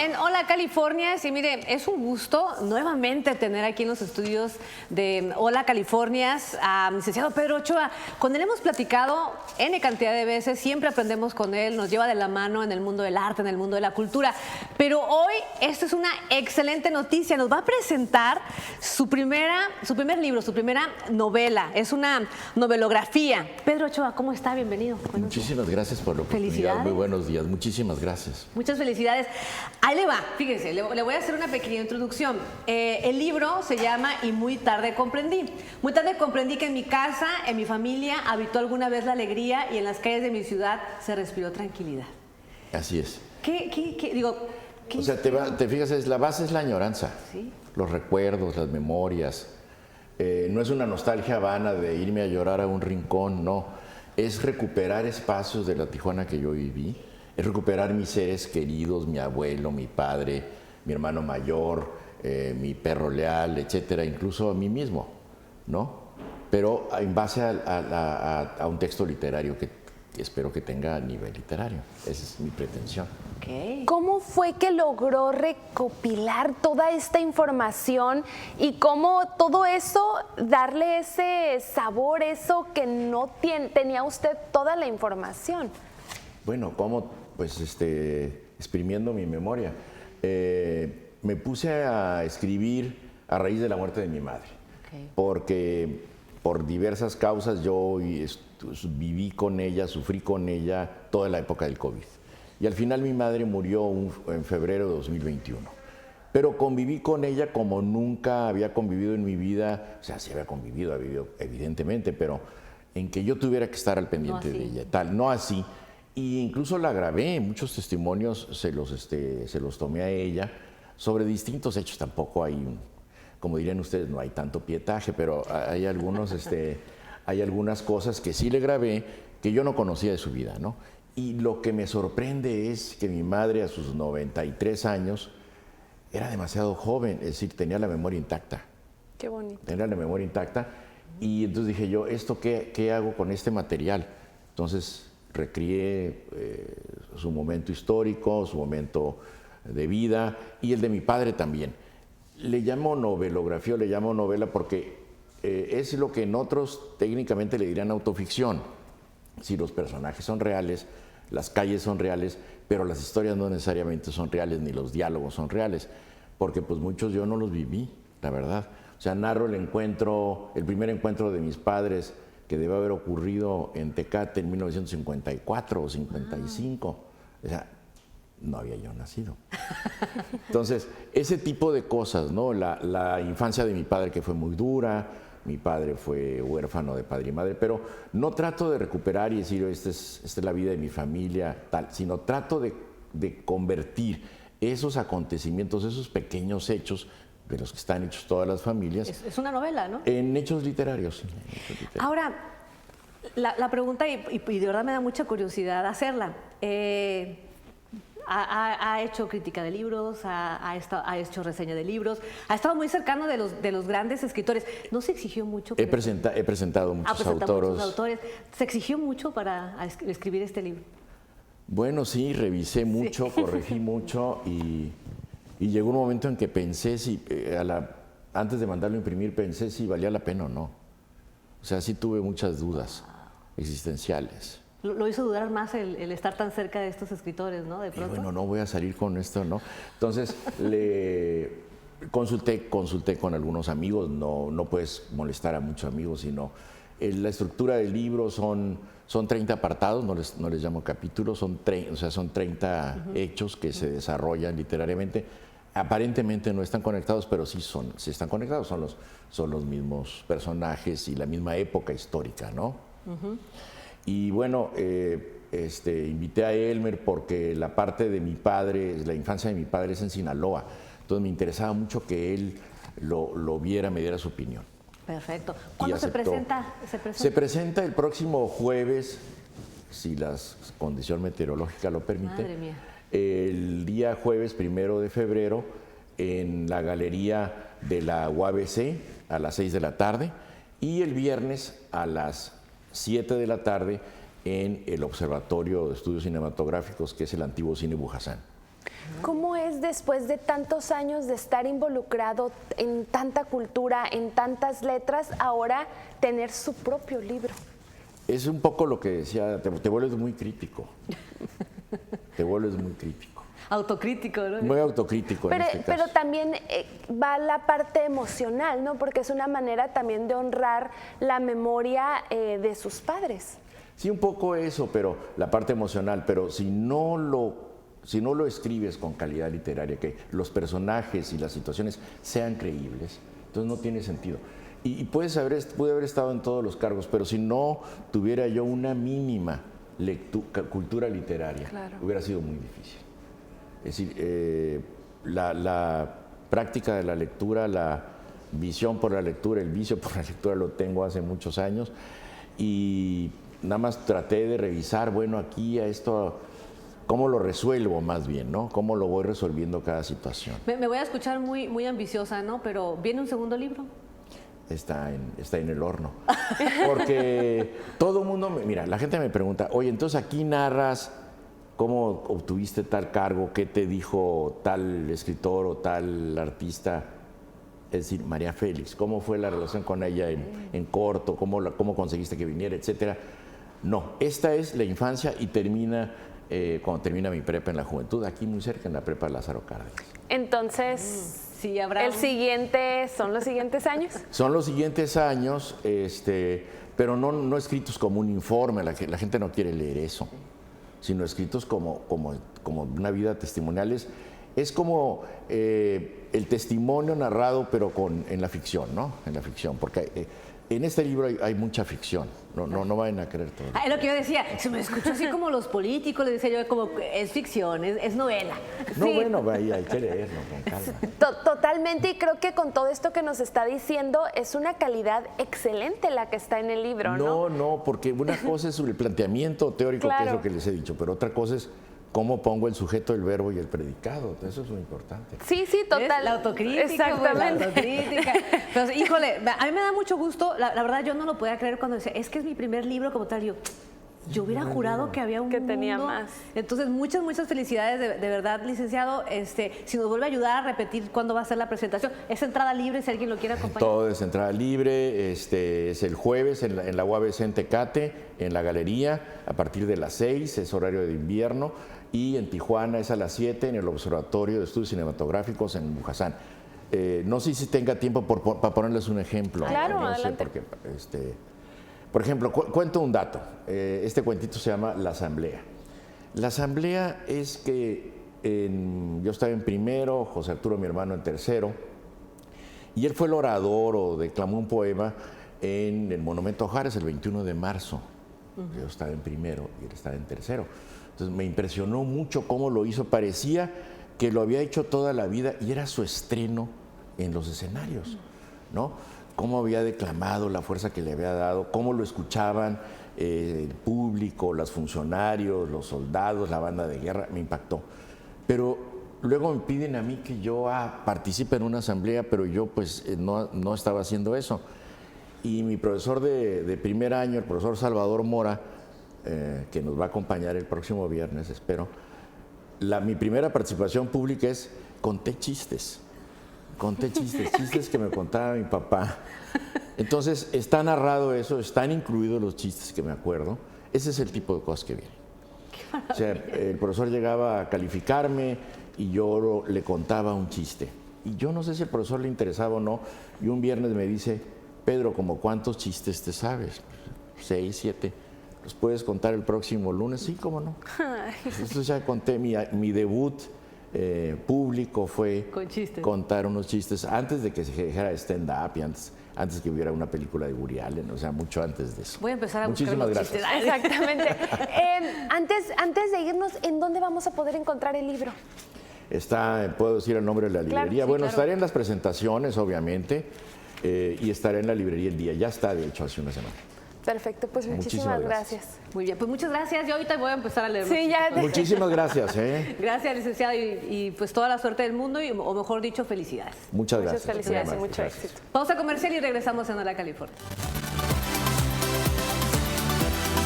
en Hola California. Sí, mire, es un gusto nuevamente tener aquí en los estudios de Hola California al licenciado Pedro Ochoa. Con él hemos platicado N cantidad de veces, siempre aprendemos con él, nos lleva de la mano en el mundo del arte, en el mundo de la cultura. Pero hoy, esta es una excelente noticia, nos va a presentar su primer libro, su primera novela. Es una novelografía. Pedro Ochoa, ¿cómo está? Bienvenido. Muchísimas gracias por la oportunidad. Muy buenos días. Muchísimas gracias. Muchas felicidades. Ahí le va, fíjese, le voy a hacer una pequeña introducción. El libro se llama Y muy tarde comprendí. Muy tarde comprendí que en mi casa, en mi familia, habitó alguna vez la alegría y en las calles de mi ciudad se respiró tranquilidad. Así es. ¿Qué o sea, te fijas, la base es la añoranza. ¿Sí? Los recuerdos, las memorias. No es una nostalgia vana de irme a llorar a un rincón, no. Es recuperar espacios de la Tijuana que yo viví. Es recuperar mis seres queridos, mi abuelo, mi padre, mi hermano mayor, mi perro leal, etcétera, incluso a mí mismo, ¿no? Pero en base a un texto literario que espero que tenga nivel literario. Esa es mi pretensión. Okay. ¿Cómo fue que logró recopilar toda esta información y cómo todo eso, darle ese sabor, eso que no tenía usted toda la información? Bueno, pues exprimiendo mi memoria. Me puse a escribir a raíz de la muerte de mi madre, porque por diversas causas yo viví con ella, sufrí con ella toda la época del COVID. Y al final mi madre murió en febrero de 2021. Pero conviví con ella como nunca había convivido en mi vida. O sea, sí había convivido evidentemente, pero en que yo tuviera que estar al pendiente de ella, tal, no así. Y incluso la grabé, muchos testimonios se los tomé a ella sobre distintos hechos. Tampoco hay, como dirían ustedes, no hay tanto pietaje, pero hay hay algunas cosas que sí le grabé que yo no conocía de su vida, ¿no? Y lo que me sorprende es que mi madre a sus 93 años era demasiado joven, es decir, tenía la memoria intacta. Qué bonito. Tenía la memoria intacta y entonces dije yo, ¿esto qué hago con este material? Entonces recrié su momento histórico, su momento de vida y el de mi padre también. Le llamo novelografía, le llamo novela porque es lo que en otros técnicamente le dirían autoficción. Si los personajes son reales, las calles son reales, pero las historias no necesariamente son reales, ni los diálogos son reales, porque pues muchos yo no los viví, la verdad. O sea, narro el primer encuentro de mis padres que debe haber ocurrido en Tecate en 1954 o 55. O sea, no había yo nacido. Entonces, ese tipo de cosas, ¿no? La infancia de mi padre que fue muy dura, mi padre fue huérfano de padre y madre, pero no trato de recuperar y decir, esta es la vida de mi familia, tal, sino trato de convertir esos acontecimientos, esos pequeños hechos de los que están hechos todas las familias. Es una novela, ¿no? En hechos literarios, sí. Ahora, la pregunta, y de verdad me da mucha curiosidad hacerla. Ha hecho crítica de libros, ha hecho reseña de libros, ha estado muy cercano de los grandes escritores. ¿No se exigió mucho? He presentado muchos autores. ¿Se exigió mucho para escribir este libro? Bueno, sí, revisé mucho, corregí mucho y llegó un momento en que pensé antes de mandarlo a imprimir, pensé si valía la pena o no. O sea, sí tuve muchas dudas existenciales. Lo hizo dudar más el estar tan cerca de estos escritores, ¿no? De pronto. Y bueno, no voy a salir con esto, ¿no? Entonces, consulté con algunos amigos, no puedes molestar a muchos amigos, sino la estructura del libro son 30 apartados, no les llamo capítulos, son 30 hechos que se desarrollan literariamente. Aparentemente no están conectados, pero sí están conectados, son los mismos personajes y la misma época histórica, ¿no? Y bueno, invité a Elmer porque la parte de mi padre, la infancia de mi padre es en Sinaloa. Entonces me interesaba mucho que él lo viera, me diera su opinión. Perfecto. ¿Cuándo se presenta? Se presenta el próximo jueves, si la condición meteorológica lo permite. Madre mía. El día jueves 1 de febrero en la galería de la UABC a las 6 de la tarde y el viernes a las 7 de la tarde en el Observatorio de Estudios Cinematográficos, que es el antiguo Cine Bujasán. ¿Cómo es después de tantos años de estar involucrado en tanta cultura, en tantas letras, ahora tener su propio libro? Es un poco lo que decía, te vuelves muy crítico. Te vuelves muy crítico. Autocrítico, ¿no? Muy autocrítico en este caso. Pero también va la parte emocional, ¿no? Porque es una manera también de honrar la memoria de sus padres. Sí, un poco eso, pero la parte emocional, pero si no lo escribes con calidad literaria, que los personajes y las situaciones sean creíbles, entonces no tiene sentido. Y pude haber estado en todos los cargos, pero si no tuviera yo una mínima cultura literaria, claro, hubiera sido muy difícil. Es decir, la práctica de la lectura, la visión por la lectura, el vicio por la lectura lo tengo hace muchos años y nada más traté de revisar, bueno, aquí a esto, cómo lo resuelvo más bien, ¿no? Cómo lo voy resolviendo cada situación. Me voy a escuchar muy, muy ambiciosa, ¿no? Pero ¿viene un segundo libro? Está en el horno. Porque todo el mundo, mira, la gente me pregunta, oye, entonces aquí narras cómo obtuviste tal cargo, qué te dijo tal escritor o tal artista, es decir, María Félix, cómo fue la relación con ella en corto, cómo conseguiste que viniera, etcétera. No, esta es la infancia y termina cuando termina mi prepa en la juventud, aquí muy cerca, en la prepa Lázaro Cárdenas. Entonces, sí, habrá ¿son los siguientes años? Son los siguientes años, pero no escritos como un informe, la gente no quiere leer eso, sino escritos como una vida testimonial. Es como el testimonio narrado, pero en la ficción, ¿no? En la ficción, porque en este libro hay mucha ficción, no vayan a creer todo. Es lo que yo decía, se me escuchó así como los políticos, le decía yo, como es ficción, es novela. No, Sí. bueno, hay que leerlo con calma. Totalmente, y creo que con todo esto que nos está diciendo es una calidad excelente la que está en el libro, ¿no? No, porque una cosa es el planteamiento teórico, que es Claro. lo que les he dicho, pero otra cosa es cómo pongo el sujeto, el verbo y el predicado. Eso es muy importante. Sí, total. La autocrítica. Exactamente. La autocrítica. Entonces, híjole, a mí me da mucho gusto, la verdad yo no lo podía creer cuando decía, es que es mi primer libro como tal, yo hubiera jurado que había un Que tenía mundo. más. Entonces, muchas felicidades, de verdad, licenciado. Si nos vuelve a ayudar a repetir cuándo va a ser la presentación, es entrada libre si alguien lo quiere acompañar. Todo es entrada libre, es el jueves en la UABC en Tecate, en la galería, a partir de las 6, es horario de invierno, y en Tijuana es a las 7 en el Observatorio de Estudios Cinematográficos en Bujasán. No sé si tenga tiempo para ponerles un ejemplo. Claro, no sé, adelante. porque, por ejemplo, cuento un dato. Este cuentito se llama La Asamblea. La Asamblea es que yo estaba en primero, José Arturo, mi hermano, en tercero, y él fue el orador o declamó un poema en el Monumento a Juárez el 21 de marzo. Yo estaba en primero y él estaba en tercero. Entonces me impresionó mucho cómo lo hizo. Parecía que lo había hecho toda la vida y era su estreno en los escenarios, ¿no? Cómo había declamado, la fuerza que le había dado, cómo lo escuchaban el público, los funcionarios, los soldados, la banda de guerra, me impactó. Pero luego me piden a mí que yo participe en una asamblea, pero yo pues no estaba haciendo eso. Y mi profesor de primer año, el profesor Salvador Mora, que nos va a acompañar el próximo viernes, espero, mi primera participación pública es conté chistes chistes que me contaba mi papá. Entonces está narrado eso, están incluidos los chistes que me acuerdo. Ese es el tipo de cosas que vienen. O sea, el profesor llegaba a calificarme y yo le contaba un chiste. Y yo no sé si al profesor le interesaba o no, y un viernes me dice, Pedro, ¿como cuántos chistes te sabes? 6, 7. ¿Los puedes contar el próximo lunes? Sí, cómo no. Entonces ya conté, mi debut público fue Con chistes. contar unos chistes antes de que se dijera stand-up y antes que hubiera una película de Woody Allen, o sea, mucho antes de eso. Voy a empezar a buscar Muchísimas los gracias. chistes. Exactamente. Antes de irnos, ¿en dónde vamos a poder encontrar el libro? Puedo decir el nombre de la librería. sí, Bueno, claro. estaré en las presentaciones, obviamente, y estaré en la librería el día. Ya está, de hecho, hace una semana. Perfecto, pues muchísimas gracias. Muy bien, pues muchas gracias. Yo ahorita voy a empezar a leer. Sí, ya. Muchísimas gracias. Gracias, licenciado, y pues toda la suerte del mundo, o mejor dicho, felicidades. Muchas Muchas gracias. felicidades y Muy mucho amable. Gracias. éxito. Pausa comercial y regresamos en Hola California.